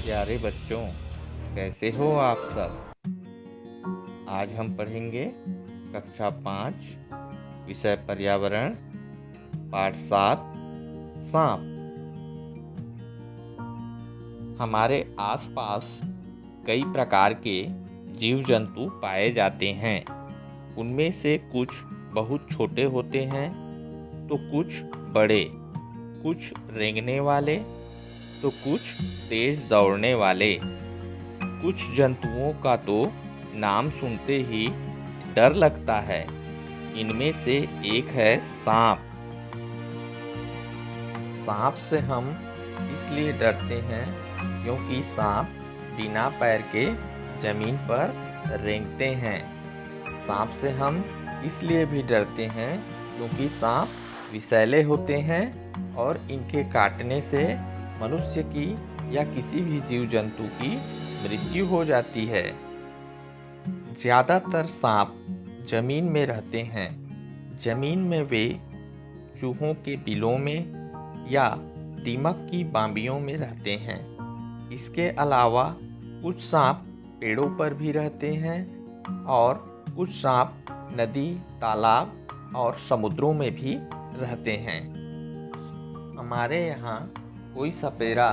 प्यारे बच्चों, कैसे हो आप सब। आज हम पढ़ेंगे कक्षा 5 विषय पर्यावरण पाठ 7 सांप। हमारे आसपास कई प्रकार के जीव जंतु पाए जाते हैं। उनमें से कुछ बहुत छोटे होते हैं तो कुछ बड़े, कुछ रेंगने वाले तो कुछ तेज दौड़ने वाले। कुछ जंतुओं का तो नाम सुनते ही डर लगता है। इनमें से एक है सांप। सांप से हम इसलिए डरते हैं क्योंकि सांप बिना पैर के जमीन पर रेंगते हैं। सांप से हम इसलिए भी डरते हैं क्योंकि सांप विषैले होते हैं और इनके काटने से मनुष्य की या किसी भी जीव जंतु की मृत्यु हो जाती है। ज़्यादातर सांप जमीन में रहते हैं। जमीन में वे चूहों के बिलों में या दीमक की बांबियों में रहते हैं। इसके अलावा कुछ सांप पेड़ों पर भी रहते हैं और कुछ सांप नदी, तालाब और समुद्रों में भी रहते हैं। हमारे यहाँ कोई सपेरा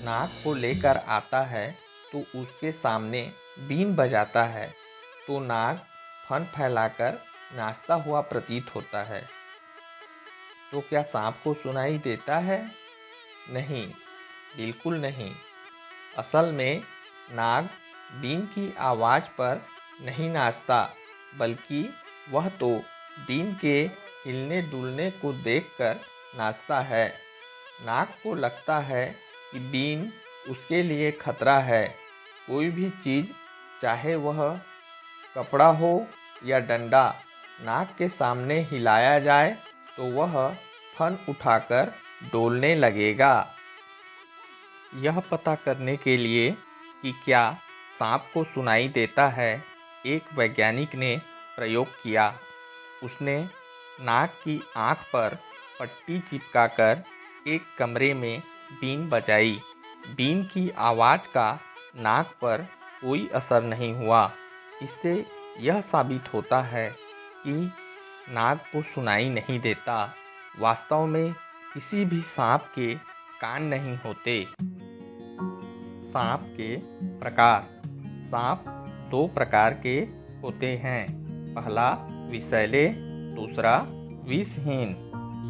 नाग को लेकर आता है तो उसके सामने बीन बजाता है तो नाग फन फैलाकर नाचता हुआ प्रतीत होता है। तो क्या सांप को सुनाई देता है? नहीं, बिल्कुल नहीं। असल में नाग बीन की आवाज़ पर नहीं नाचता, बल्कि वह तो बीन के हिलने डुलने को देखकर नाचता है। नाग को लगता है कि बीन उसके लिए खतरा है। कोई भी चीज़, चाहे वह कपड़ा हो या डंडा, नाग के सामने हिलाया जाए तो वह फन उठाकर डोलने लगेगा। यह पता करने के लिए कि क्या सांप को सुनाई देता है, एक वैज्ञानिक ने प्रयोग किया। उसने नाग की आँख पर पट्टी चिपकाकर एक कमरे में बीन बजाई। बीन की आवाज़ का नाग पर कोई असर नहीं हुआ। इससे यह साबित होता है कि नाग को सुनाई नहीं देता। वास्तव में किसी भी सांप के कान नहीं होते। सांप के प्रकार। सांप दो प्रकार के होते हैं। पहला विषैले, दूसरा विषहीन।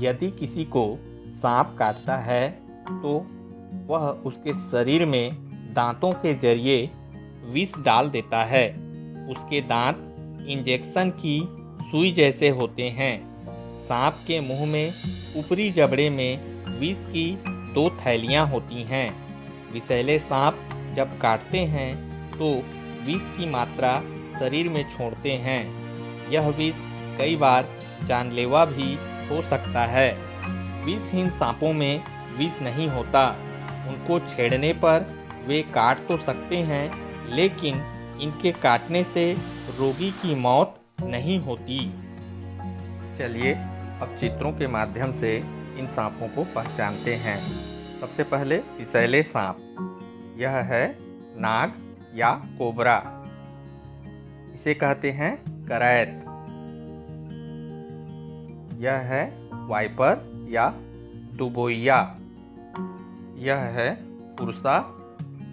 यदि किसी को सांप काटता है तो वह उसके शरीर में दांतों के जरिए विष डाल देता है। उसके दांत इंजेक्शन की सुई जैसे होते हैं। सांप के मुंह में ऊपरी जबड़े में विष की 2 थैलियां होती हैं। विषैले सांप जब काटते हैं तो विष की मात्रा शरीर में छोड़ते हैं। यह विष कई बार जानलेवा भी हो सकता है। विषहीन सांपों में विष नहीं होता। उनको छेड़ने पर वे काट तो सकते हैं, लेकिन इनके काटने से रोगी की मौत नहीं होती। चलिए अब चित्रों के माध्यम से इन सांपों को पहचानते हैं। सबसे पहले विषैले सांप। यह है नाग या कोबरा। इसे कहते हैं करैत। यह है वाइपर या दुबोइया। यह है पुरसा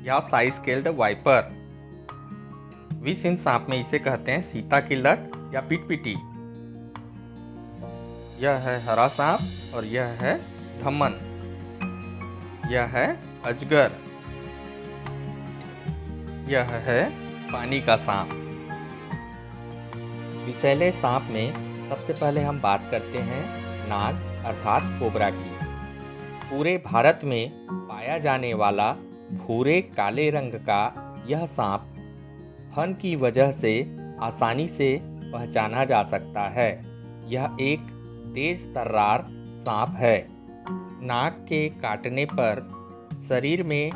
या साई स्केल्ड वाइपर। विषहीन सांप में इसे कहते हैं सीता की लट या पिटपिटी। यह है हरा सांप और यह है धम्मन। यह है अजगर। यह है पानी का सांप। विषैले सांप में सबसे पहले हम बात करते हैं नाग अर्थात कोबरा की। पूरे भारत में पाया जाने वाला भूरे काले रंग का यह सांप फन की वजह से आसानी से पहचाना जा सकता है। यह एक तेज तर्रार सांप है। नाक के काटने पर शरीर में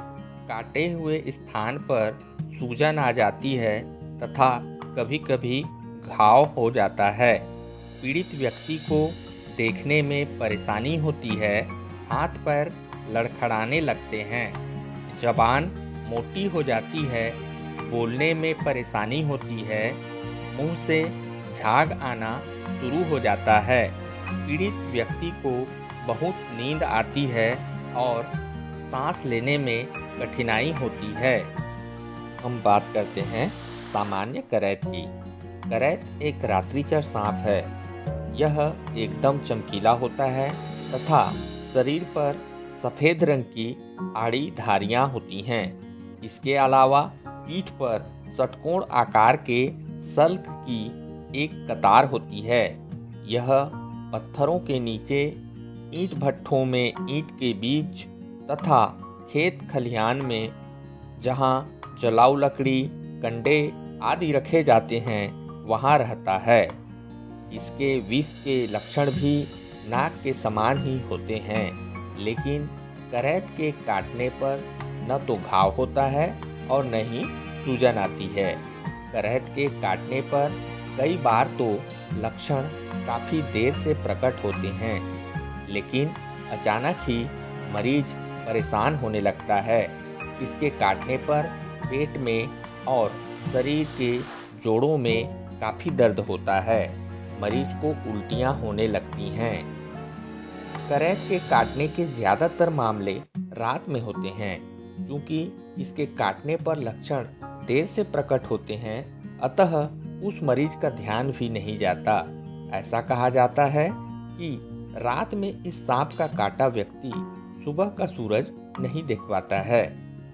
काटे हुए स्थान पर सूजन आ जाती है तथा कभी कभी घाव हो जाता है। पीड़ित व्यक्ति को देखने में परेशानी होती है। हाथ पैर लड़खड़ाने लगते हैं। जबान मोटी हो जाती है, बोलने में परेशानी होती है, मुंह से झाग आना शुरू हो जाता है। पीड़ित व्यक्ति को बहुत नींद आती है और सांस लेने में कठिनाई होती है। हम बात करते हैं सामान्य करैत की। करैत एक रात्रिचर सांप है। यह एकदम चमकीला होता है तथा शरीर पर सफ़ेद रंग की आड़ी धारियां होती हैं। इसके अलावा पीठ पर षटकोण आकार के सल्क की एक कतार होती है। यह पत्थरों के नीचे, ईंट भट्ठों में ईंट के बीच तथा खेत खलिहान में जहां जलाऊ लकड़ी, कंडे आदि रखे जाते हैं वहां रहता है। इसके विष के लक्षण भी नाग के समान ही होते हैं, लेकिन करैत के काटने पर न तो घाव होता है और न ही सूजन आती है। करैत के काटने पर कई बार तो लक्षण काफ़ी देर से प्रकट होते हैं, लेकिन अचानक ही मरीज परेशान होने लगता है। इसके काटने पर पेट में और शरीर के जोड़ों में काफ़ी दर्द होता है। मरीज को उल्टियाँ होने लगती हैं। करैत के काटने के ज़्यादातर मामले रात में होते हैं। क्योंकि इसके काटने पर लक्षण देर से प्रकट होते हैं, अतः उस मरीज का ध्यान भी नहीं जाता। ऐसा कहा जाता है कि रात में इस सांप का काटा व्यक्ति सुबह का सूरज नहीं देख पाता है,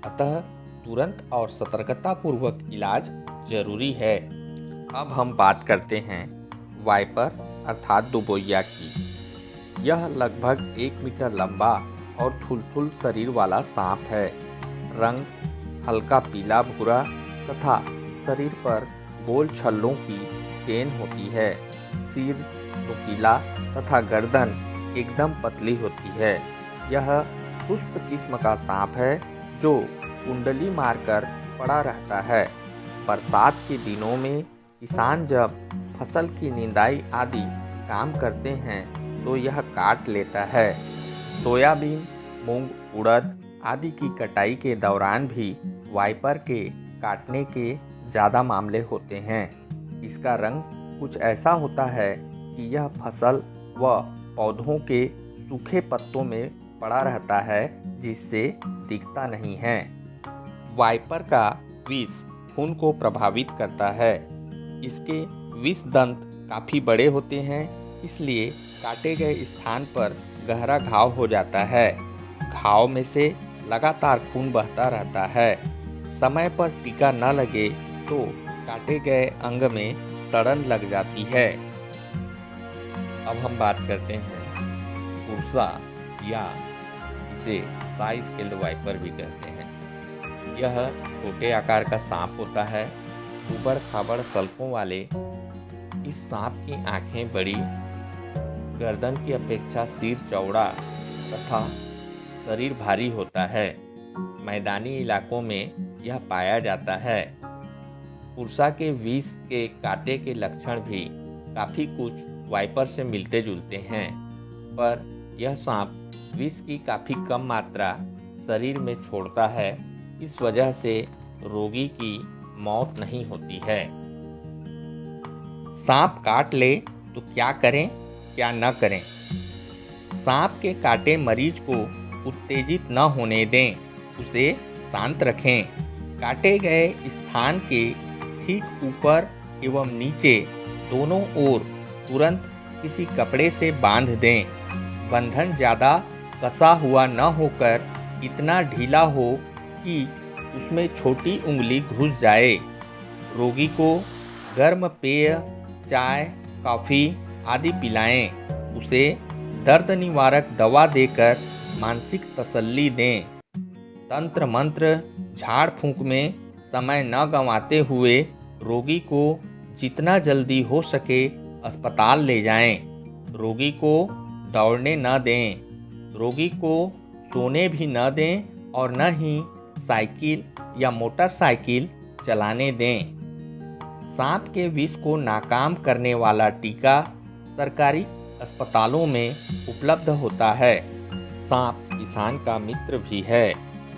अतः तुरंत और सतर्कतापूर्वक इलाज जरूरी है। अब हम बात करते हैं वाइपर अर्थात दुबोइया की। यह लगभग 1 मीटर लंबा और थुलथुल शरीर वाला सांप है। रंग हल्का पीला भूरा तथा शरीर पर गोल छल्लों की चेन होती है। सिर नुकीला तथा गर्दन एकदम पतली होती है। यह सुस्त किस्म का सांप है जो कुंडली मारकर पड़ा रहता है। बरसात के दिनों में किसान जब फसल की निंदाई आदि काम करते हैं तो यह काट लेता है। सोयाबीन, मूंग, उड़द आदि की कटाई के दौरान भी वाइपर के काटने के ज़्यादा मामले होते हैं। इसका रंग कुछ ऐसा होता है कि यह फसल व पौधों के सूखे पत्तों में पड़ा रहता है, जिससे दिखता नहीं है। वाइपर का विष खून को प्रभावित करता है। इसके विष दंत काफ़ी बड़े होते हैं, इसलिए काटे गए स्थान पर गहरा घाव हो जाता है। घाव में से लगातार खून बहता रहता है। समय पर टीका न लगे तो काटे गए अंग में सड़न लग जाती है। अब हम बात करते हैं पुरसा या इसे साई स्केल्ड वाइपर भी कहते हैं। यह छोटे आकार का सांप होता है। ऊबड़ खाबड़ सल्कों वाले इस सांप की आंखें बड़ी, गर्दन की अपेक्षा सिर चौड़ा तथा शरीर भारी होता है। मैदानी इलाकों में यह पाया जाता है। पुरसा के विष के काटे के लक्षण भी काफ़ी कुछ वाइपर से मिलते जुलते हैं, पर यह सांप विष की काफ़ी कम मात्रा शरीर में छोड़ता है। इस वजह से रोगी की मौत नहीं होती है। सांप काट ले तो क्या करें, क्या न करें? सांप के काटे मरीज को उत्तेजित न होने दें, उसे शांत रखें। काटे गए स्थान के ठीक ऊपर एवं नीचे दोनों ओर तुरंत किसी कपड़े से बांध दें। बंधन ज़्यादा कसा हुआ न होकर इतना ढीला हो कि उसमें छोटी उंगली घुस जाए। रोगी को गर्म पेय, चाय, कॉफ़ी आदि पिलाएं। उसे दर्द निवारक दवा देकर मानसिक तसल्ली दें। तंत्र मंत्र, झाड़ फूंक में समय न गंवाते हुए रोगी को जितना जल्दी हो सके अस्पताल ले जाएं। रोगी को दौड़ने न दें। रोगी को सोने भी न दें और न ही साइकिल या मोटरसाइकिल चलाने दें। सांप के विष को नाकाम करने वाला टीका सरकारी अस्पतालों में उपलब्ध होता है। सांप किसान का मित्र भी है।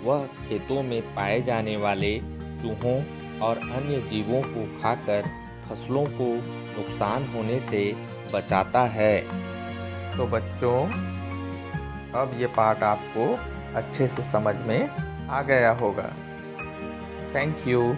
वह खेतों में पाए जाने वाले चूहों और अन्य जीवों को खाकर फसलों को नुकसान होने से बचाता है। तो बच्चों, अब ये पाठ आपको अच्छे से समझ में आ गया होगा। Thank you.